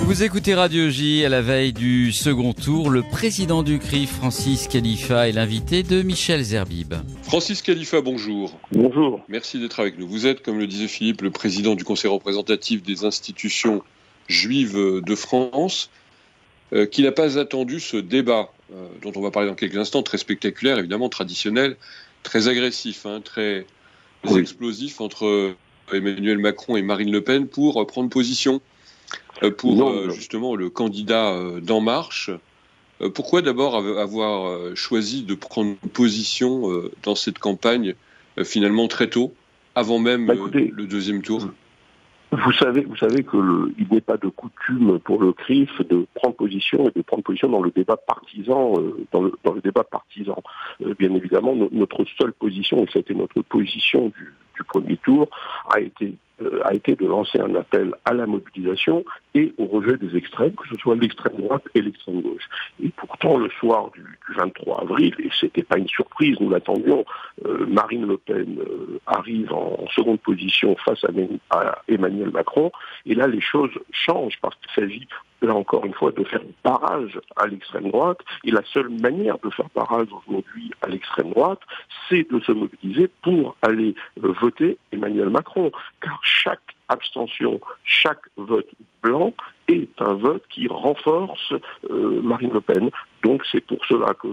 Vous écoutez Radio J à la veille du second tour. Le président du CRIF, Francis Khalifa, est l'invité de Michel Zerbib. Francis Khalifa, bonjour. Bonjour. Merci d'être avec nous. Vous êtes, comme le disait Philippe, le président du Conseil représentatif des institutions juives de France, qui n'a pas attendu ce débat, dont on va parler dans quelques instants, très spectaculaire, évidemment, traditionnel, très agressif, très explosif entre Emmanuel Macron et Marine Le Pen pour prendre position. Pour justement le candidat d'En Marche. Pourquoi d'abord avoir choisi de prendre position dans cette campagne finalement très tôt, avant même le deuxième tour ? Vous savez qu'il n'est pas de coutume pour le CRIF de prendre position dans le débat partisan. Bien évidemment, notre seule position, et c'était notre position du premier tour, a été de lancer un appel à la mobilisation et au rejet des extrêmes, que ce soit l'extrême droite et l'extrême gauche. Et pourtant, le soir du 23 avril, et c'était pas une surprise, nous l'attendions, Marine Le Pen arrive en seconde position face à Emmanuel Macron, et là les choses changent parce qu'il s'agit là encore une fois de faire barrage à l'extrême droite, et la seule manière de faire barrage aujourd'hui à l'extrême droite, c'est de se mobiliser pour aller voter Emmanuel Macron, car chaque abstention, chaque vote blanc est un vote qui renforce Marine Le Pen. Donc c'est pour cela que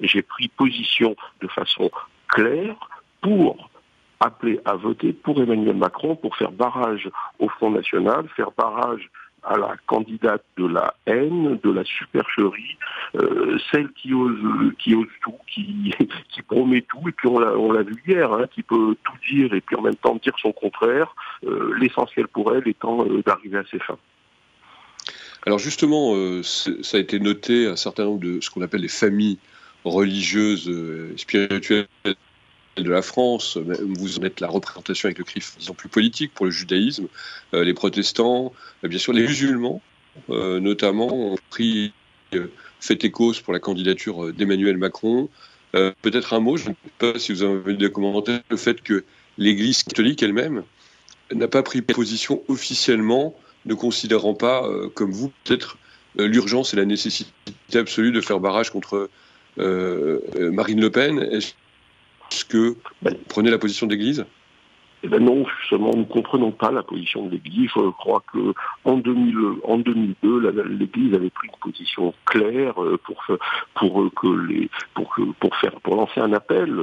j'ai pris position de façon claire pour appeler à voter pour Emmanuel Macron, pour faire barrage au Front National, faire barrage à la candidate de la haine, de la supercherie, celle qui ose tout, qui promet tout, et puis on l'a vu hier, qui peut tout dire et puis en même temps dire son contraire, l'essentiel pour elle étant d'arriver à ses fins. Alors justement, ça a été noté un certain nombre de ce qu'on appelle les familles religieuses, spirituelles de la France. Vous en êtes la représentation avec le CRIF, disons plus politique pour le judaïsme, les protestants, bien sûr les musulmans, notamment, ont fait écho pour la candidature d'Emmanuel Macron. Peut-être un mot, je ne sais pas si vous avez des commentaires, le fait que l'Église catholique elle-même n'a pas pris position officiellement, ne considérant pas, comme vous, peut-être l'urgence et la nécessité absolue de faire barrage contre Marine Le Pen. Est-ce que vous prenez la position de l'Église ? Non, justement, nous ne comprenons pas la position de l'Église. Je crois que en 2002, l'Église avait pris une position claire pour lancer un appel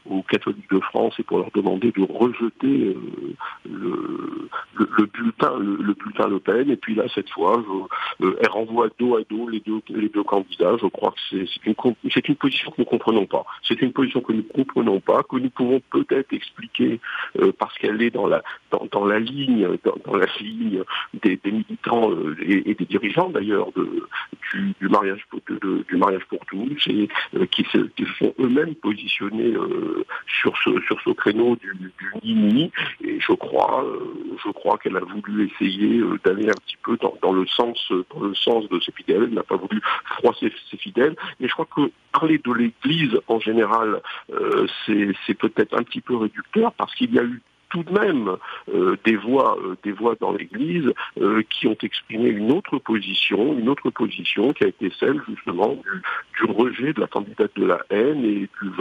aux catholiques de France et pour leur demander de rejeter le bulletin Le Pen. Et puis là, cette fois, elle renvoie dos à dos les deux candidats. Je crois que c'est une position que nous ne comprenons pas. C'est une position que nous ne comprenons pas, que nous pouvons peut-être expliquer parce qu'elle est dans la ligne des militants et des dirigeants d'ailleurs du mariage pour tous, et qui se sont eux-mêmes positionnés sur ce créneau du ni-ni, et je crois qu'elle a voulu essayer d'aller un petit peu dans le sens de ses fidèles. Elle n'a pas voulu froisser ses fidèles, mais je crois que parler de l'Église en général, c'est peut-être un petit peu réducteur, parce qu'il y a eu tout de même des voix dans l'Église qui ont exprimé une autre position qui a été celle justement du rejet de la candidate de la haine et du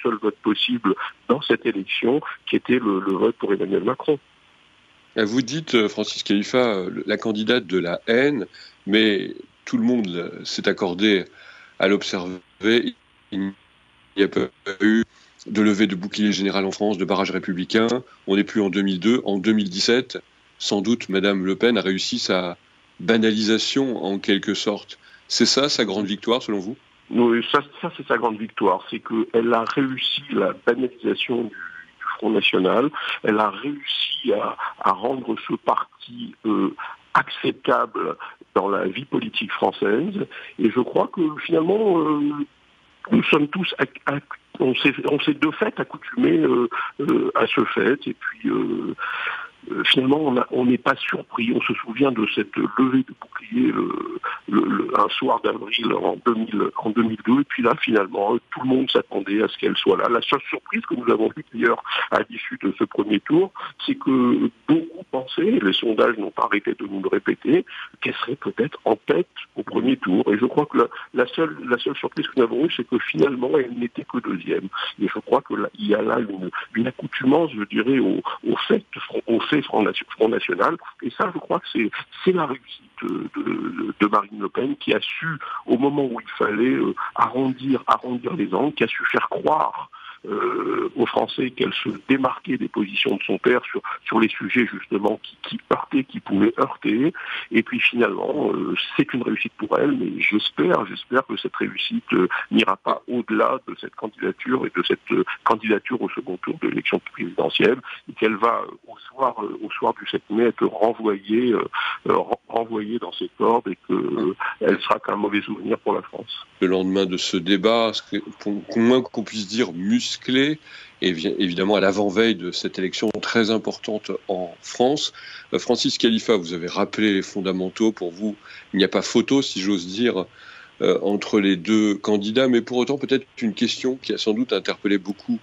seul vote possible dans cette élection, qui était le vote pour Emmanuel Macron. Vous dites, Francis Khalifa, la candidate de la haine, mais tout le monde s'est accordé à l'observer. Il n'y a pas eu de levée de bouclier général en France, de barrage républicain. On n'est plus en 2002. En 2017, sans doute, Madame Le Pen a réussi sa banalisation, en quelque sorte. C'est ça, sa grande victoire, selon vous ? Oui, ça c'est sa grande victoire. C'est qu'elle a réussi la banalisation du Front National. Elle a réussi à rendre ce parti acceptable dans la vie politique française. Et je crois que, finalement, nous sommes tous... on s'est de fait accoutumés à ce fait, et puis finalement, on n'est pas surpris. On se souvient de cette levée de bouclier un soir d'avril en 2002. Et puis là, finalement, tout le monde s'attendait à ce qu'elle soit là. La seule surprise que nous avons vue d'ailleurs à l'issue de ce premier tour, c'est que beaucoup pensaient, et les sondages n'ont pas arrêté de nous le répéter, qu'elle serait peut-être en tête au premier tour. Et je crois que la seule surprise que nous avons eue, c'est que finalement, elle n'était que deuxième. Et je crois qu'il y a là une accoutumance, je dirais, au fait Front National. Et ça, je crois que c'est la réussite de Marine Le Pen, qui a su, au moment où il fallait arrondir les angles, qui a su faire croire aux Français qu'elle se démarquait des positions de son père sur les sujets justement qui heurtaient, qui pouvaient heurter. Et puis finalement, c'est une réussite pour elle, mais j'espère que cette réussite n'ira pas au-delà de cette candidature et de cette candidature au second tour de l'élection présidentielle, et qu'elle va au soir du 7 mai être renvoyée dans ses cordes, et qu'elle sera qu'un mauvais souvenir pour la France. Le lendemain de ce débat, pour moins qu'on puisse dire musclé, et évidemment à l'avant-veille de cette élection très importante en France. Francis Khalifa, vous avez rappelé les fondamentaux. Pour vous, il n'y a pas photo, si j'ose dire, entre les deux candidats, mais pour autant peut-être une question qui a sans doute interpellé beaucoup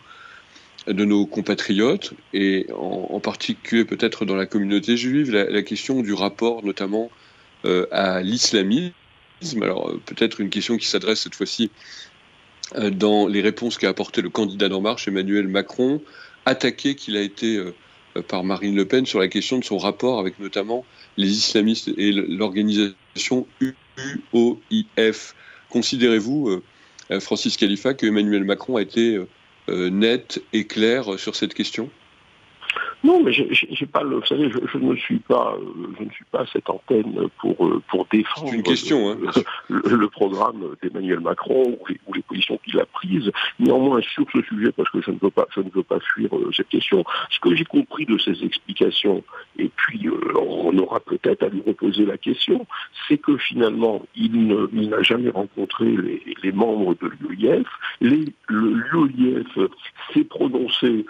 de nos compatriotes, et en particulier peut-être dans la communauté juive, la question du rapport notamment à l'islamisme. Alors peut-être une question qui s'adresse cette fois-ci dans les réponses qu'a apporté le candidat d'En Marche, Emmanuel Macron, attaqué qu'il a été par Marine Le Pen sur la question de son rapport avec notamment les islamistes et l'organisation UOIF. Considérez-vous, Francis Khalifa, que Emmanuel Macron a été net et clair sur cette question ? Non, mais j'ai pas vous savez, je ne suis pas à cette antenne pour défendre. C'est une question, le programme d'Emmanuel Macron ou les positions qu'il a prises. Néanmoins, sur ce sujet, parce que je ne veux pas fuir cette question, ce que j'ai compris de ses explications, et puis on aura peut-être à lui reposer la question, c'est que finalement, il n'a jamais rencontré les membres de l'UOIF. L'UOIF s'est prononcé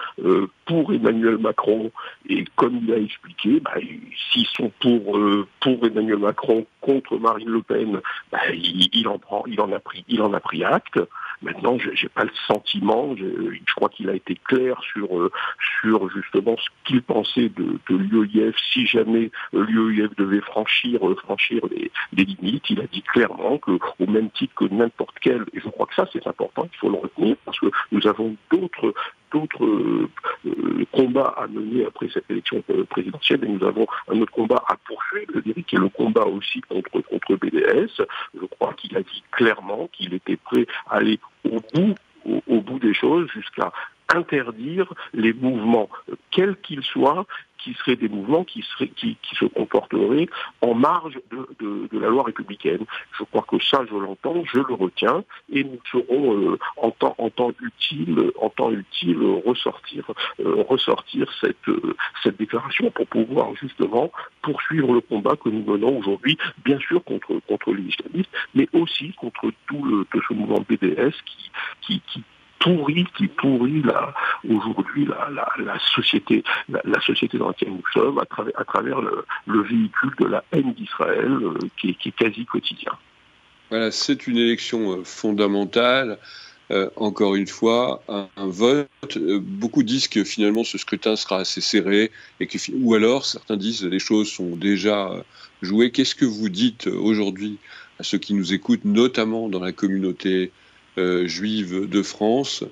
pour Emmanuel Macron, et comme il a expliqué, s'ils sont pour Emmanuel Macron contre Marine Le Pen, il en a pris acte. Maintenant, j'ai pas le sentiment, je crois qu'il a été clair sur justement ce qu'il pensait de l'UOIF si jamais l'UOIF devait franchir les limites. Il a dit clairement que, au même titre que n'importe quel, et je crois que ça c'est important, il faut le retenir, parce que nous avons d'autres combats à mener après cette élection présidentielle, et nous avons un autre combat à poursuivre, je dirais, qui est le combat aussi contre BDS. Je crois qu'il a dit clairement qu'il était prêt à aller au bout des choses, jusqu'à interdire les mouvements, quels qu'ils soient, qui seraient des mouvements qui se comporteraient en marge de la loi républicaine. Je crois que ça, je l'entends, je le retiens, et nous serons en temps utile ressortir cette déclaration pour pouvoir justement poursuivre le combat que nous menons aujourd'hui, bien sûr contre les islamistes, mais aussi contre tout ce mouvement BDS qui pourrit aujourd'hui la société dans laquelle nous sommes à travers le véhicule de la haine d'Israël qui est quasi quotidien. Voilà, c'est une élection fondamentale. Encore une fois, un vote. Beaucoup disent que finalement ce scrutin sera assez serré, ou alors certains disent que les choses sont déjà jouées. Qu'est-ce que vous dites aujourd'hui à ceux qui nous écoutent, notamment dans la communauté juive de France?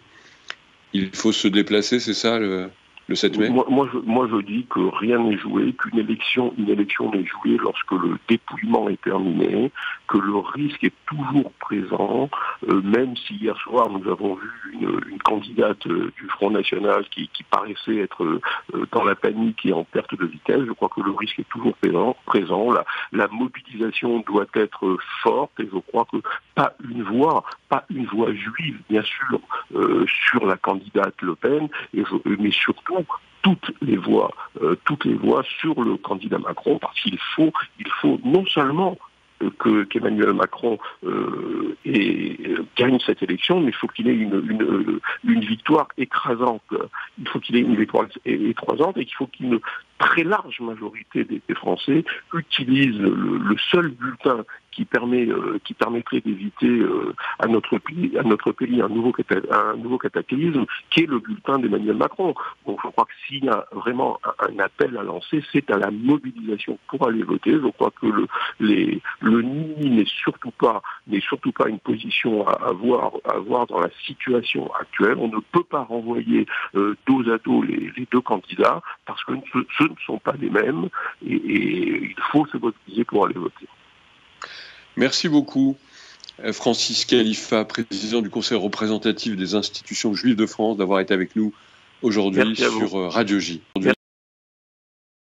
Il faut se déplacer, c'est ça, le 7 mai? Moi, je dis que rien n'est joué, qu'une élection n'est jouée lorsque le dépouillement est terminé, que le risque est toujours présent, même si hier soir nous avons vu une candidate du Front National qui paraissait être dans la panique et en perte de vitesse. Je crois que le risque est toujours présent. La mobilisation doit être forte, et je crois que pas une voix juive, bien sûr, sur la candidate Le Pen, mais surtout toutes les voix sur le candidat Macron, parce qu'il faut non seulement qu'Emmanuel Macron gagne cette élection, mais il faut qu'il ait une victoire écrasante. Il faut qu'il ait une victoire écrasante, et qu'il faut qu'il ne très large majorité des Français utilisent le seul bulletin qui permettrait d'éviter à notre pays un nouveau cataclysme, qui est le bulletin d'Emmanuel Macron. Donc je crois que s'il y a vraiment un appel à lancer, c'est à la mobilisation pour aller voter. Je crois que le nid n'est surtout pas une position à avoir dans la situation actuelle. On ne peut pas renvoyer dos à dos les deux candidats parce que ce ne sont pas les mêmes et il faut se mobiliser pour aller voter. Merci beaucoup, Francis Khalifa, président du Conseil représentatif des institutions juives de France, d'avoir été avec nous aujourd'hui sur Radio J.